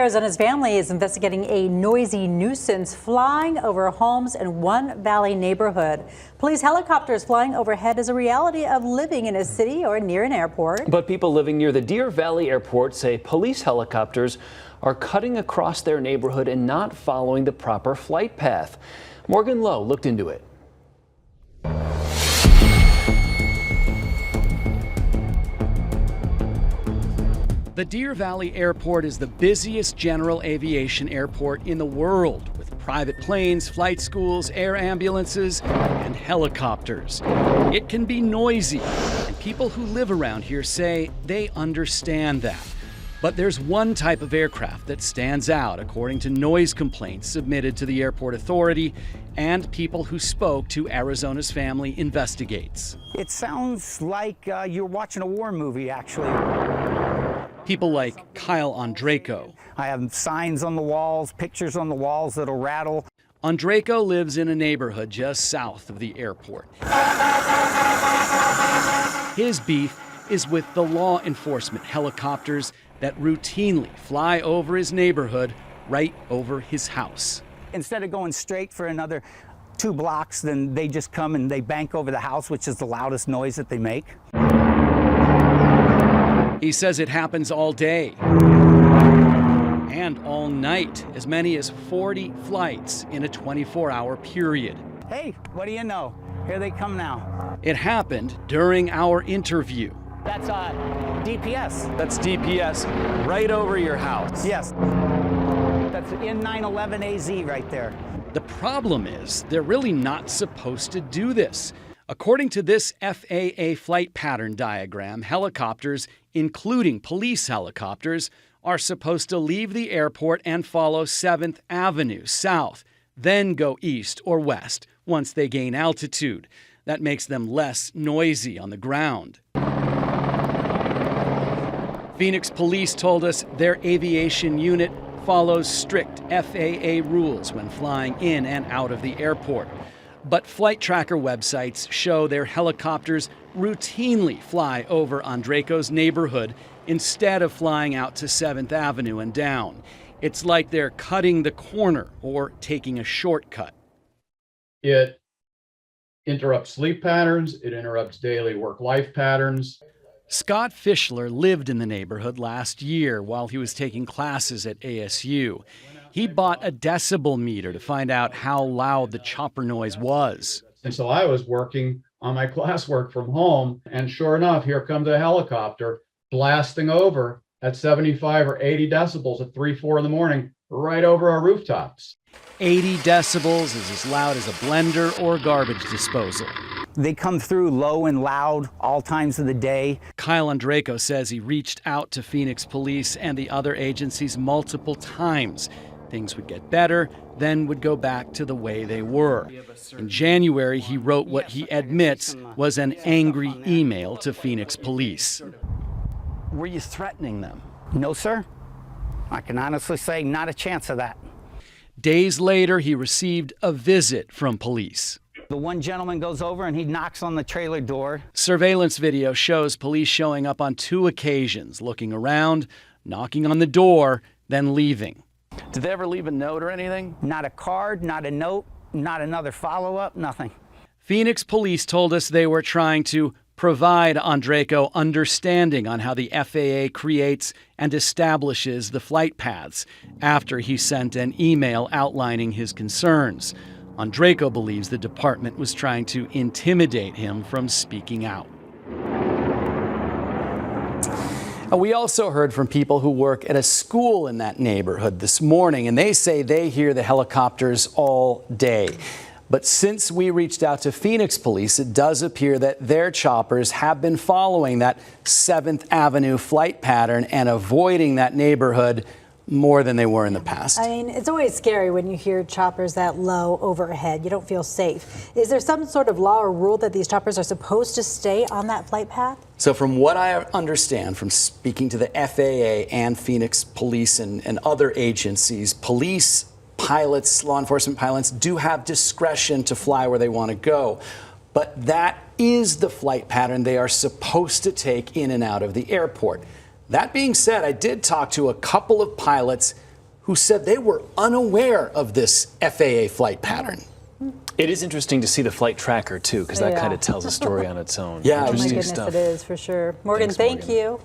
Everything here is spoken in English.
Arizona's family is investigating a noisy nuisance flying over homes in one Valley neighborhood. Police helicopters flying overhead is a reality of living in a city or near an airport. But people living near the Deer Valley Airport say police helicopters are cutting across their neighborhood and not following the proper flight path. Morgan Lowe looked into it. The Deer Valley Airport is the busiest general aviation airport in the world, with private planes, flight schools, air ambulances, and helicopters. It can be noisy, and people who live around here say they understand that. But there's one type of aircraft that stands out, according to noise complaints submitted to the airport authority and people who spoke to Arizona's Family Investigates. It sounds like you're watching a war movie, actually. People like Kyle Andreyko. I have signs on the walls, pictures on the walls that'll rattle. Andreyko lives in a neighborhood just south of the airport. His beef is with the law enforcement helicopters that routinely fly over his neighborhood, right over his house. Instead of going straight for another 2 blocks, then they just come and they bank over the house, which is the loudest noise that they make. He says it happens all day and all night, as many as 40 flights in a 24-hour period. Hey, what do you know? Here they come now. It happened during our interview. That's DPS. That's DPS right over your house. Yes. That's in 911AZ right there. The problem is they're really not supposed to do this. According to this FAA flight pattern diagram, helicopters, including police helicopters, are supposed to leave the airport and follow 7th Avenue south, then go east or west once they gain altitude. That makes them less noisy on the ground. Phoenix police told us their aviation unit follows strict FAA rules when flying in and out of the airport. But flight tracker websites show their helicopters routinely fly over Andreyko's neighborhood instead of flying out to 7th Avenue and down. It's like they're cutting the corner or taking a shortcut. It interrupts sleep patterns, it interrupts daily work-life patterns. Scott Fischler lived in the neighborhood last year while he was taking classes at ASU. He bought a decibel meter to find out how loud the chopper noise was. And so I was working on my classwork from home, and sure enough, here comes a helicopter blasting over at 75 or 80 decibels at 3, 4 in the morning, right over our rooftops. 80 decibels is as loud as a blender or garbage disposal. They come through low and loud all times of the day. Kyle Andreyko says he reached out to Phoenix police and the other agencies multiple times. Things would get better, then would go back to the way they were. In January, he wrote what he admits was an angry email to Phoenix police. Were you threatening them? No, sir. I can honestly say not a chance of that. Days later, he received a visit from police. The one gentleman goes over and he knocks on the trailer door. Surveillance video shows police showing up on 2 occasions, looking around, knocking on the door, then leaving. Did they ever leave a note or anything? Not a card, not a note, not another follow-up, nothing. Phoenix police told us they were trying to provide Andreyko understanding on how the FAA creates and establishes the flight paths after he sent an email outlining his concerns. Andreyko believes the department was trying to intimidate him from speaking out. We also heard from people who work at a school in that neighborhood this morning, and they say they hear the helicopters all day. But since we reached out to Phoenix police, it does appear that their choppers have been following that 7th Avenue flight pattern and avoiding that neighborhood more than they were in the past. I mean, it's always scary when you hear choppers that low overhead. You don't feel safe. Is there some sort of law or rule that these choppers are supposed to stay on that flight path? So from what I understand from speaking to the FAA and Phoenix police and other agencies, police pilots, law enforcement pilots do have discretion to fly where they want to go. But that is the flight pattern they are supposed to take in and out of the airport. That being said, I did talk to a couple of pilots who said they were unaware of this FAA flight pattern. It is interesting to see the flight tracker, too, because that Yeah. kind of tells a story on its own. Yeah. Oh my Interesting goodness, stuff. it is for sure. Morgan, Thanks, thank Morgan. you.